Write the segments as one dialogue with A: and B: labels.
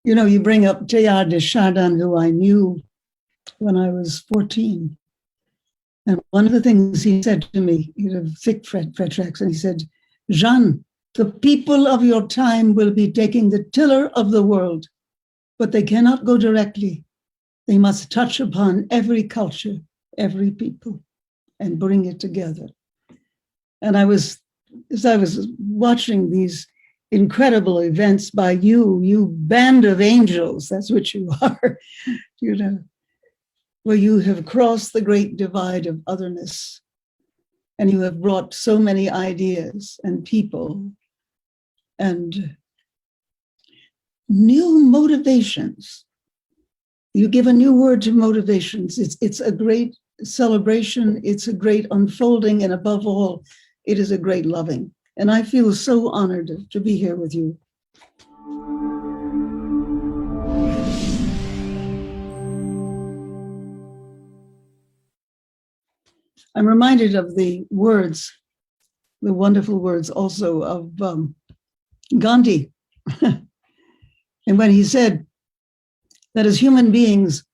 A: You know, you bring up Teilhard de Chardin, who I knew when I was 14. And one of the things he said to me, he had a thick French accent, he said, Jeanne, the people of your time will be taking the tiller of the world, but they cannot go directly. They must touch upon every culture, every people, and bring it together. And as I was watching these incredible events by you band of angels, that's what you are, you know, where you have crossed the great divide of otherness, and you have brought so many ideas and people and new motivations. You give a new word to motivations. It's a great celebration. It's a great unfolding. And above all, it is a great loving. And I feel so honored to be here with you. I'm reminded of the words, the wonderful words also of Gandhi. And when he said that as human beings,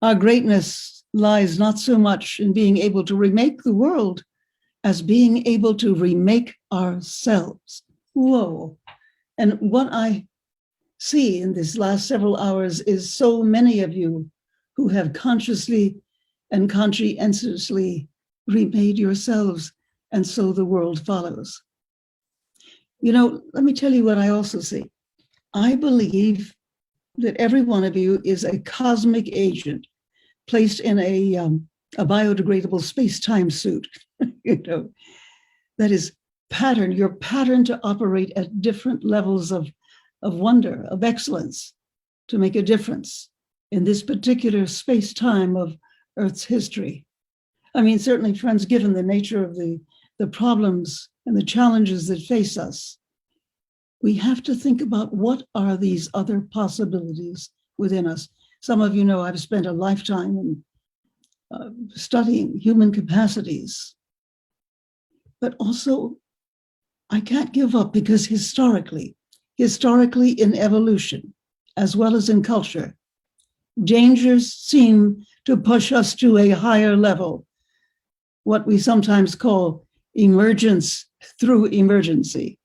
A: our greatness lies not so much in being able to remake the world as being able to remake ourselves. Whoa. And what I see in these last several hours is so many of you who have consciously and conscientiously remade yourselves, and so the world follows. You know, let me tell you what I also see. I believe that every one of you is a cosmic agent placed in a biodegradable space-time suit, you know, that is patterned, you're patterned to operate at different levels of wonder, of excellence, to make a difference in this particular space-time of Earth's history. I mean, certainly, friends, given the nature of the problems and the challenges that face us, we have to think about what are these other possibilities within us. Some of you know I've spent a lifetime in studying human capacities, but also I can't give up because historically in evolution, as well as in culture, dangers seem to push us to a higher level, what we sometimes call emergence through emergency.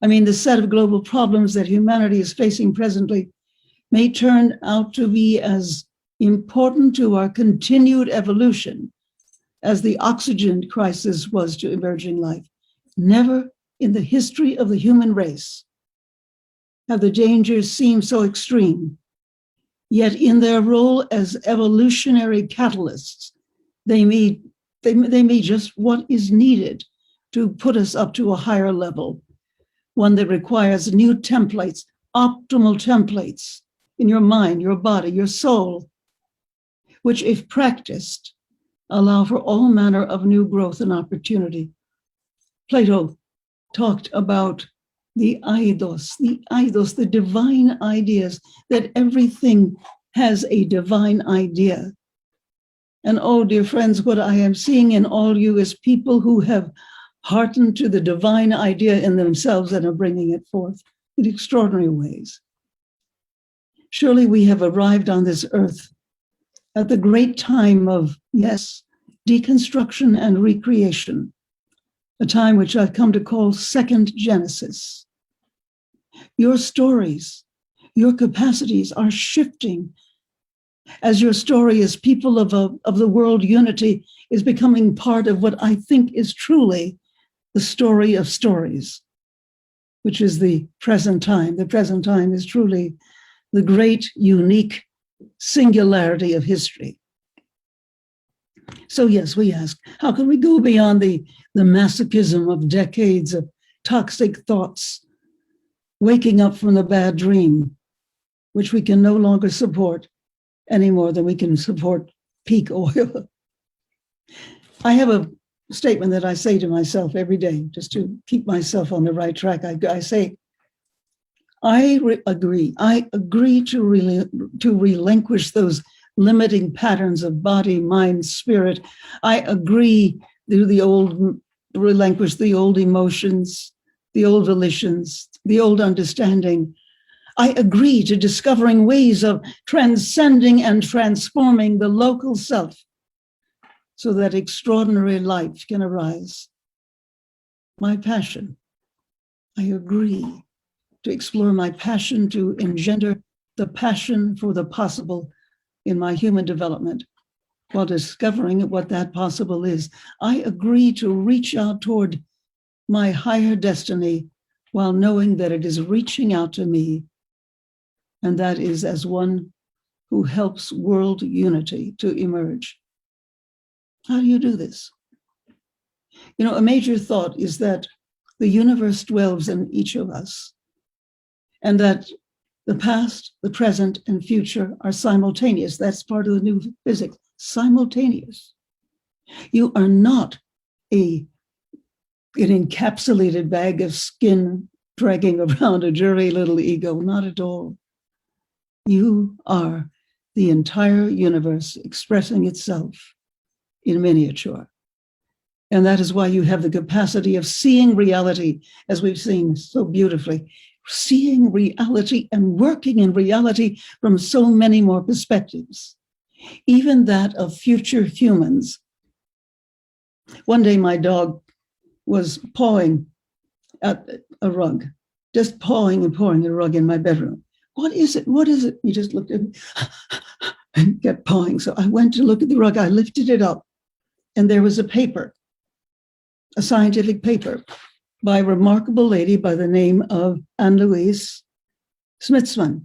A: I mean, the set of global problems that humanity is facing presently may turn out to be as important to our continued evolution as the oxygen crisis was to emerging life. Never in the history of the human race have the dangers seemed so extreme. Yet in their role as evolutionary catalysts, they may just what is needed to put us up to a higher level, one that requires new templates, optimal templates in your mind, your body, your soul, which, if practiced, allow for all manner of new growth and opportunity. Plato talked about the eidos, the divine ideas, that everything has a divine idea. And oh, dear friends, what I am seeing in all you is people who have hearkened to the divine idea in themselves and are bringing it forth in extraordinary ways. Surely we have arrived on this earth at the great time of, yes, deconstruction and recreation, a time which I've come to call second Genesis. Your stories, your capacities are shifting as your story as people of the world unity is becoming part of what I think is truly the story of stories, which is the present time. The present time is truly the great, unique singularity of history. So yes, we ask, how can we go beyond the masochism of decades of toxic thoughts, waking up from the bad dream, which we can no longer support any more than we can support peak oil? I have a statement that I say to myself every day, just to keep myself on the right track. I say, I agree to relinquish those limiting patterns of body, mind, spirit. I agree to relinquish the old emotions, the old volitions, the old understanding. I agree to discovering ways of transcending and transforming the local self so that extraordinary life can arise. My passion, I agree to explore my passion to engender the passion for the possible in my human development while discovering what that possible is. I agree to reach out toward my higher destiny while knowing that it is reaching out to me, and that is as one who helps world unity to emerge. How do you do this? You know, a major thought is that the universe dwells in each of us, and that the past, the present, and future are simultaneous. That's part of the new physics, simultaneous. You are not an encapsulated bag of skin dragging around a dreary little ego, not at all. You are the entire universe expressing itself in miniature. And that is why you have the capacity of seeing reality, as we've seen so beautifully, seeing reality and working in reality from so many more perspectives, even that of future humans. One day, my dog was pawing at a rug, just pawing and pawing at a rug in my bedroom. What is it? What is it? He just looked at me and kept pawing. So I went to look at the rug. I lifted it up, and there was a paper, a scientific paper by a remarkable lady by the name of Anne-Louise Smitsman.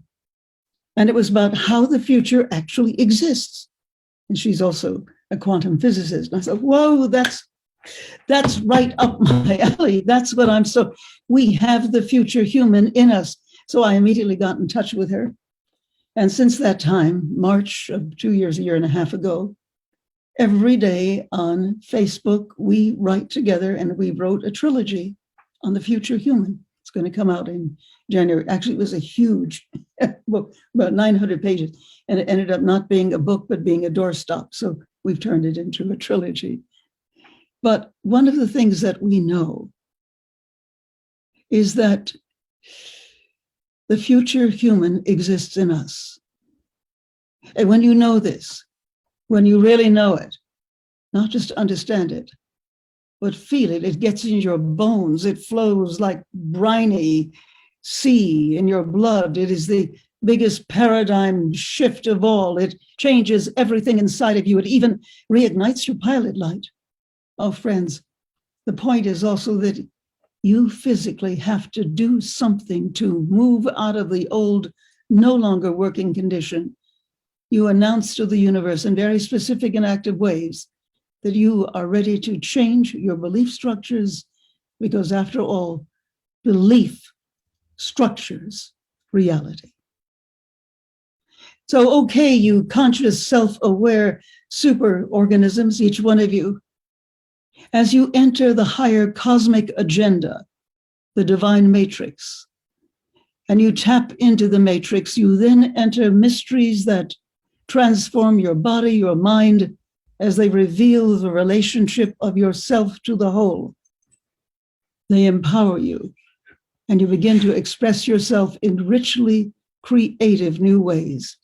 A: And it was about how the future actually exists. And she's also a quantum physicist. And I said, whoa, that's right up my alley. That's what we have the future human in us. So I immediately got in touch with her. And since that time, March of 2 years, a year and a half ago, every day on Facebook, we write together, and we wrote a trilogy on the future human. It's going to come out in January. Actually, it was a huge book, about 900 pages, and it ended up not being a book, but being a doorstop. So we've turned it into a trilogy. But one of the things that we know is that the future human exists in us. And when you know this, when you really know it, not just understand it, but feel it, it gets in your bones, it flows like briny sea in your blood. It is the biggest paradigm shift of all. It changes everything inside of you. It even reignites your pilot light. Oh, friends, the point is also that you physically have to do something to move out of the old, no longer working condition. You announce to the universe in very specific and active ways that you are ready to change your belief structures, because after all, belief structures reality. So, okay, you conscious, self-aware super organisms, each one of you, as you enter the higher cosmic agenda, the divine matrix, and you tap into the matrix, you then enter mysteries that transform your body, your mind, as they reveal the relationship of yourself to the whole. They empower you, and you begin to express yourself in richly creative new ways.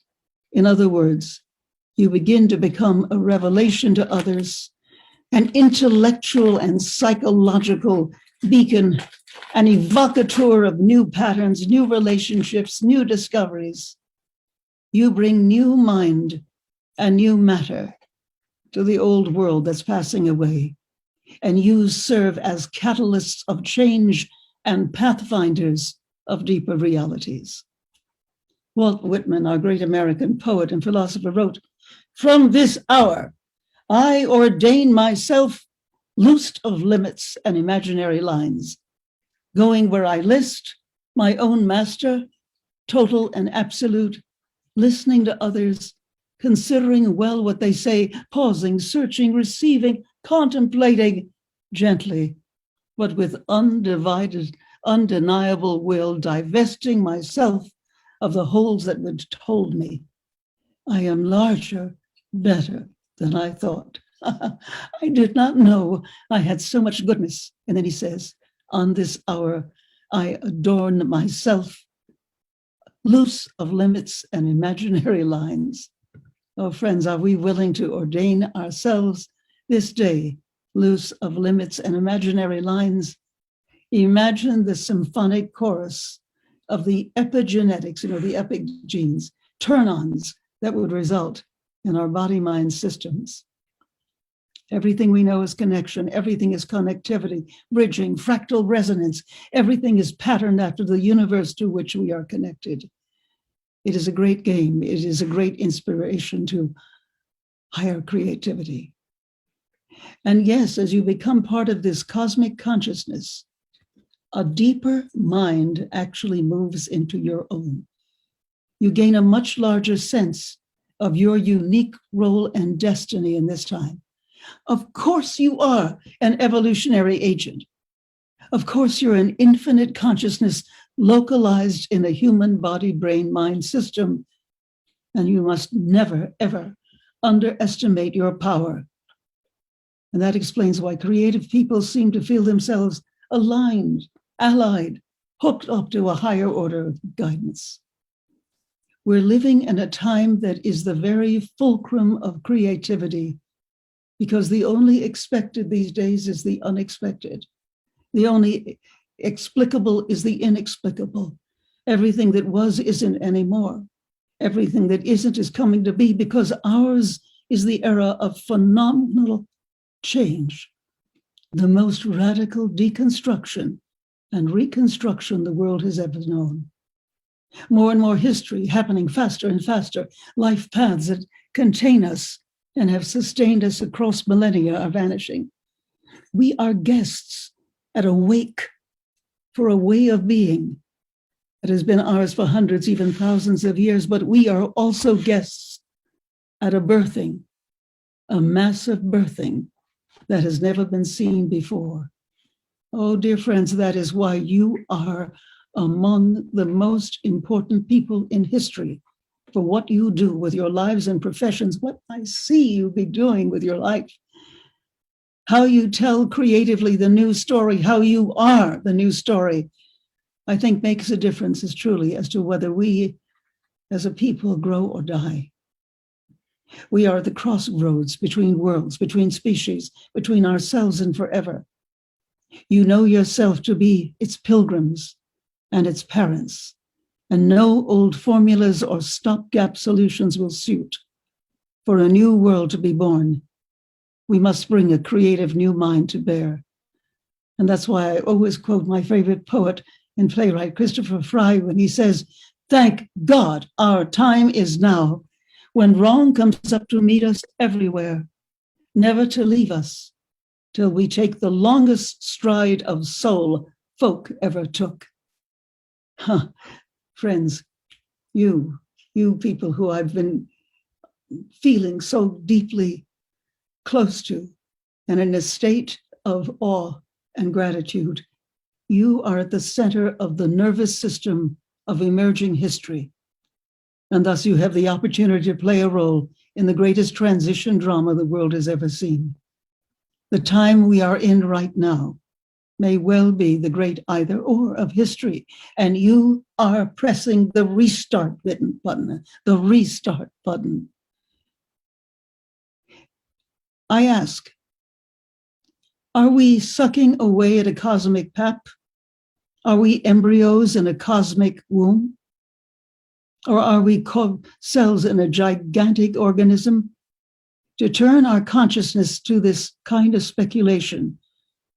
A: In other words, you begin to become a revelation to others, an intellectual and psychological beacon, an evocateur of new patterns, new relationships, new discoveries. You bring new mind and new matter to the old world that's passing away, and you serve as catalysts of change and pathfinders of deeper realities. Walt Whitman, our great American poet and philosopher, wrote, "From this hour, I ordain myself loosed of limits and imaginary lines, going where I list, my own master, total and absolute, listening to others, considering well what they say, pausing, searching, receiving, contemplating, gently, but with undivided, undeniable will, divesting myself of the holds that would hold me. I am larger, better than I thought. I did not know I had so much goodness." And then he says, "On this hour, I adorn myself, loose of limits and imaginary lines. Oh, friends, are we willing to ordain ourselves this day, loose of limits and imaginary lines? Imagine the symphonic chorus of the epigenetics, the epic genes, turn-ons that would result in our body-mind systems. Everything we know is connection. Everything is connectivity, bridging, fractal resonance. Everything is patterned after the universe to which we are connected. It is a great game. It is a great inspiration to higher creativity. And yes, as you become part of this cosmic consciousness, a deeper mind actually moves into your own. You gain a much larger sense of your unique role and destiny in this time. Of course you are an evolutionary agent. Of course you're an infinite consciousness localized in a human body, brain, mind system. And you must never, ever underestimate your power. And that explains why creative people seem to feel themselves aligned, allied, hooked up to a higher order of guidance. We're living in a time that is the very fulcrum of creativity, because the only expected these days is the unexpected. The only explicable is the inexplicable. Everything that was isn't anymore. Everything that isn't is coming to be, because ours is the era of phenomenal change, the most radical deconstruction and reconstruction the world has ever known. More and more history happening faster and faster. Life paths that contain us and have sustained us across millennia are vanishing. We are guests at a wake for a way of being that has been ours for hundreds, even thousands of years, but we are also guests at a birthing, a massive birthing that has never been seen before. Oh, dear friends, that is why you are among the most important people in history for what you do with your lives and professions, what I see you be doing with your life, how you tell creatively the new story, how you are the new story, I think makes a difference as truly as to whether we as a people grow or die. We are at the crossroads between worlds, between species, between ourselves and forever. You know yourself to be its pilgrims and its parents, and no old formulas or stopgap solutions will suit. For a new world to be born, we must bring a creative new mind to bear. And that's why I always quote my favorite poet and playwright, Christopher Fry, when he says, "Thank God our time is now, when wrong comes up to meet us everywhere, never to leave us till we take the longest stride of soul folk ever took." Huh. Friends, you people who I've been feeling so deeply close to and in a state of awe and gratitude, you are at the center of the nervous system of emerging history. And thus you have the opportunity to play a role in the greatest transition drama the world has ever seen. The time we are in right now may well be the great either or of history. And you are pressing the restart button, the restart button. I ask, are we sucking away at a cosmic pap? Are we embryos in a cosmic womb? Or are we cells in a gigantic organism? To turn our consciousness to this kind of speculation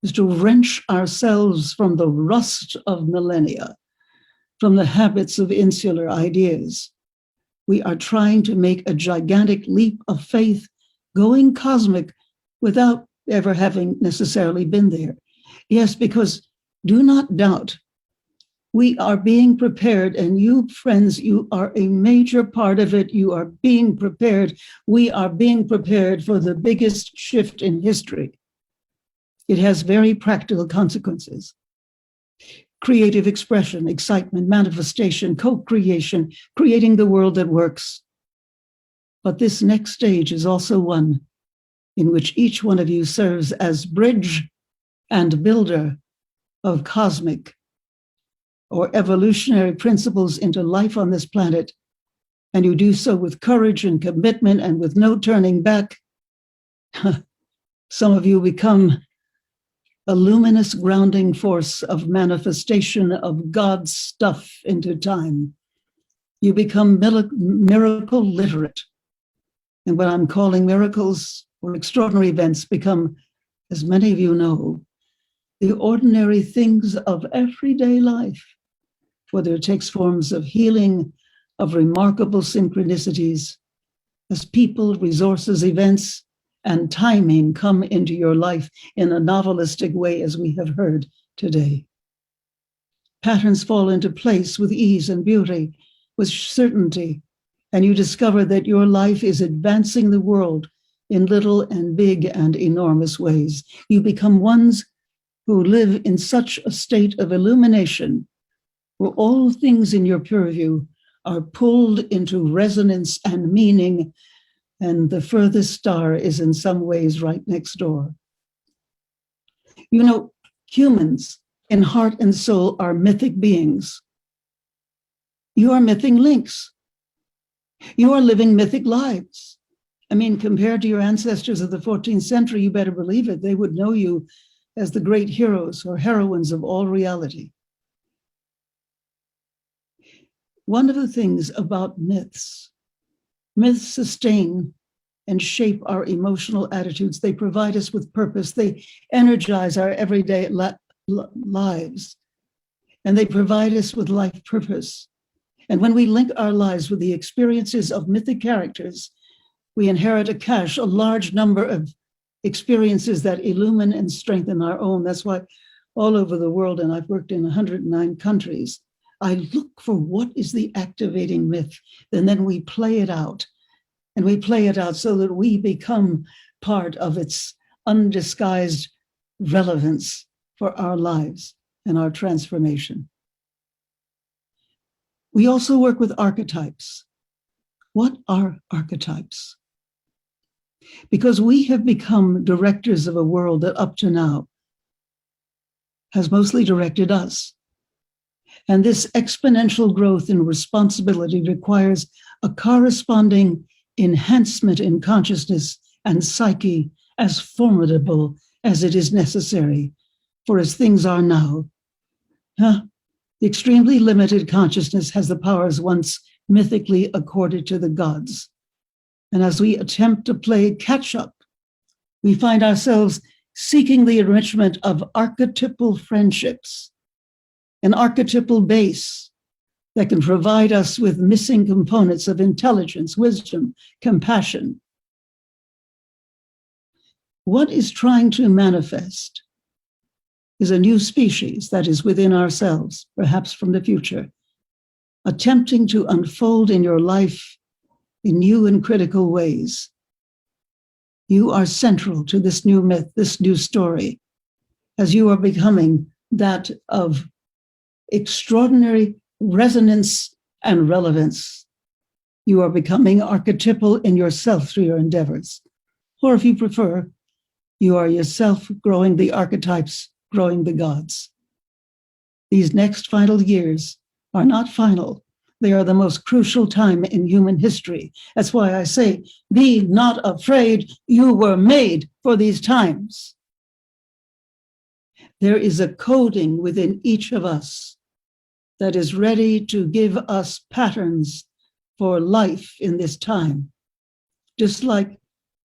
A: is to wrench ourselves from the rust of millennia, from the habits of insular ideas. We are trying to make a gigantic leap of faith, going cosmic without ever having necessarily been there. Yes, because do not doubt, we are being prepared, and you, friends, you are a major part of it. You are being prepared. We are being prepared for the biggest shift in history. It has very practical consequences. Creative expression, excitement, manifestation, co-creation, creating the world that works. But this next stage is also one in which each one of you serves as bridge and builder of cosmic or evolutionary principles into life on this planet, and you do so with courage and commitment and with no turning back, some of you become a luminous grounding force of manifestation of God's stuff into time. You become miracle literate. And what I'm calling miracles or extraordinary events become, as many of you know, the ordinary things of everyday life, whether it takes forms of healing, of remarkable synchronicities, as people, resources, events, and timing come into your life in a novelistic way, as we have heard today. Patterns fall into place with ease and beauty, with certainty, and you discover that your life is advancing the world in little and big and enormous ways. You become ones who live in such a state of illumination, where all things in your purview are pulled into resonance and meaning, and the furthest star is in some ways right next door. You know, humans in heart and soul are mythic beings. You are mythic links. You are living mythic lives. I mean, compared to your ancestors of the 14th century, you better believe it, they would know you as the great heroes or heroines of all reality. One of the things about myths sustain and shape our emotional attitudes. They provide us with purpose. They energize our everyday lives, and they provide us with life purpose. And when we link our lives with the experiences of mythic characters, we inherit a cache, a large number of experiences that illumine and strengthen our own. That's why all over the world, and I've worked in 109 countries, I look for what is the activating myth, and then we play it out. And we play it out so that we become part of its undisguised relevance for our lives and our transformation. We also work with archetypes. What are archetypes? Because we have become directors of a world that up to now has mostly directed us. And this exponential growth in responsibility requires a corresponding enhancement in consciousness and psyche as formidable as it is necessary. For as things are now, the extremely limited consciousness has the powers once mythically accorded to the gods. And as we attempt to play catch-up, we find ourselves seeking the enrichment of archetypal friendships, an archetypal base that can provide us with missing components of intelligence, wisdom, compassion. What is trying to manifest is a new species that is within ourselves, perhaps from the future, attempting to unfold in your life in new and critical ways. You are central to this new myth, this new story, as you are becoming that of extraordinary resonance and relevance. You are becoming archetypal in yourself through your endeavors. Or if you prefer, you are yourself growing the archetypes, growing the gods. These next final years are not final. They are the most crucial time in human history. That's why I say, be not afraid. You were made for these times. There is a coding within each of us that is ready to give us patterns for life in this time. Just like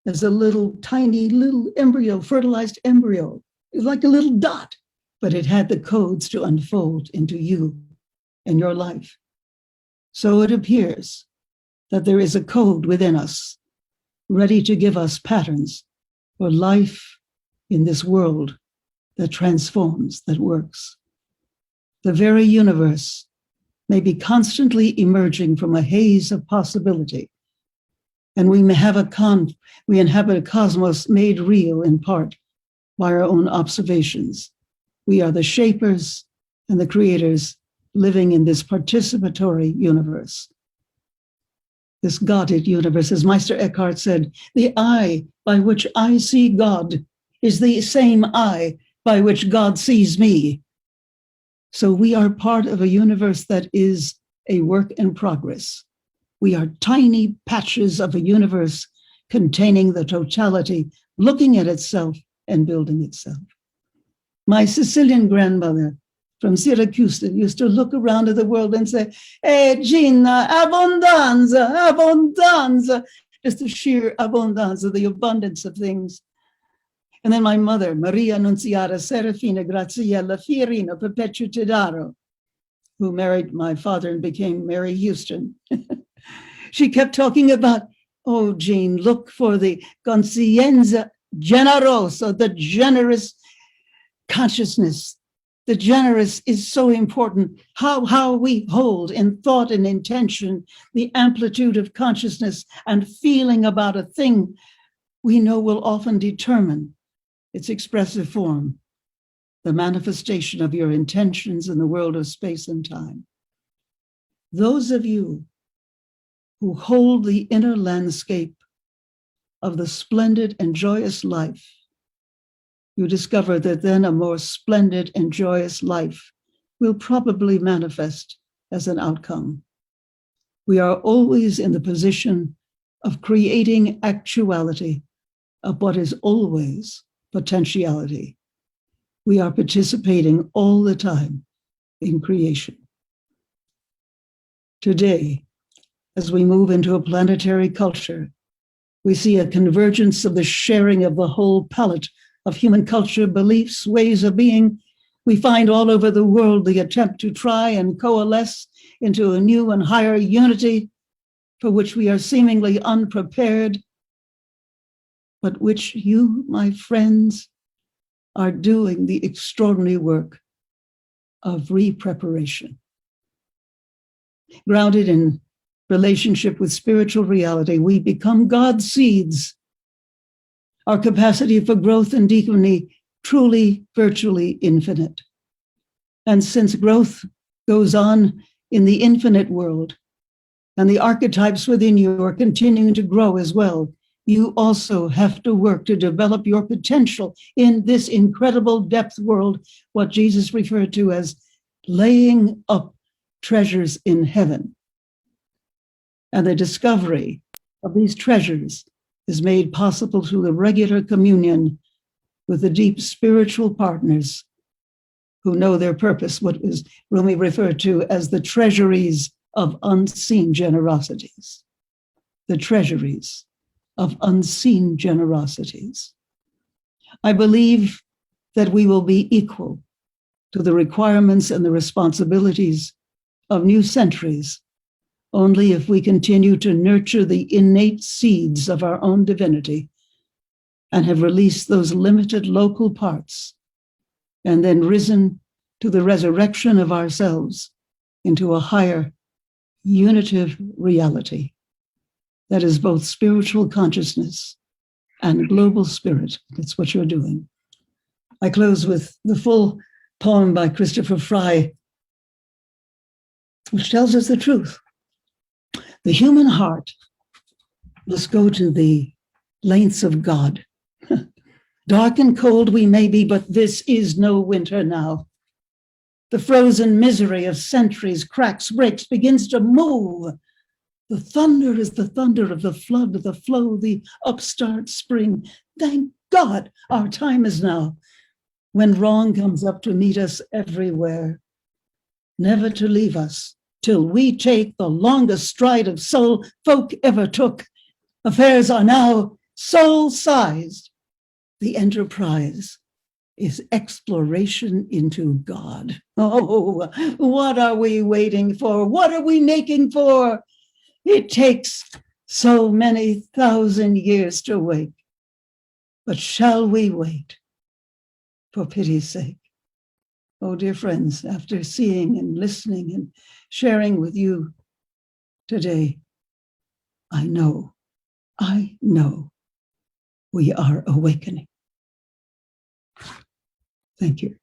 A: as a little tiny little embryo, fertilized embryo, it's like a little dot, but it had the codes to unfold into you and your life. So it appears that there is a code within us ready to give us patterns for life in this world that transforms, that works. The very universe may be constantly emerging from a haze of possibility, and we inhabit a cosmos made real in part by our own observations. We are the shapers and the creators living in this participatory universe, this Godded universe. As Meister Eckhart said, the eye by which I see God is the same eye by which God sees me. So we are part of a universe that is a work in progress. We are tiny patches of a universe containing the totality, looking at itself and building itself. My Sicilian grandmother from Syracuse used to look around at the world and say, "Hey, Gina, abbondanza, abbondanza," just the sheer abundance of the abundance of things. And then my mother, Maria Annunziata Serafina Graziella Fiorina Perpetua Tedaro, who married my father and became Mary Houston. She kept talking about, "Oh, Jean, look for the conscienza generosa, the generous consciousness." The generous is so important. How we hold in thought and intention the amplitude of consciousness and feeling about a thing we know will often determine its expressive form, the manifestation of your intentions in the world of space and time. Those of you who hold the inner landscape of the splendid and joyous life, you discover that then a more splendid and joyous life will probably manifest as an outcome. We are always in the position of creating actuality of what is always potentiality. We are participating all the time in creation. Today, as we move into a planetary culture, we see a convergence of the sharing of the whole palette of human culture, beliefs, ways of being. We find all over the world the attempt to try and coalesce into a new and higher unity for which we are seemingly unprepared, but which you, my friends, are doing the extraordinary work of re-preparation. Grounded in relationship with spiritual reality, we become God's seeds. Our capacity for growth and deepening truly, virtually infinite. And since growth goes on in the infinite world, and the archetypes within you are continuing to grow as well, you also have to work to develop your potential in this incredible depth world, what Jesus referred to as laying up treasures in heaven. And the discovery of these treasures is made possible through the regular communion with the deep spiritual partners who know their purpose, what is Rumi referred to as the treasuries of unseen generosities. The treasuries of unseen generosities. I believe that we will be equal to the requirements and the responsibilities of new centuries only if we continue to nurture the innate seeds of our own divinity and have released those limited local parts and then risen to the resurrection of ourselves into a higher unitive reality that is both spiritual consciousness and global spirit. That's what you're doing. I close with the full poem by Christopher Fry, which tells us the truth. The human heart must go to the lengths of God. Dark and cold we may be, but this is no winter now. The frozen misery of centuries cracks, breaks, begins to move. The thunder is the thunder of the flood, the flow, the upstart spring. Thank God our time is now, when wrong comes up to meet us everywhere, never to leave us till we take the longest stride of soul folk ever took. Affairs are now soul-sized. The enterprise is exploration into God. Oh, what are we waiting for? What are we making for? It takes so many thousand years to wait. But shall we wait for pity's sake? Oh, dear friends, after seeing and listening and sharing with you today, I know we are awakening. Thank you.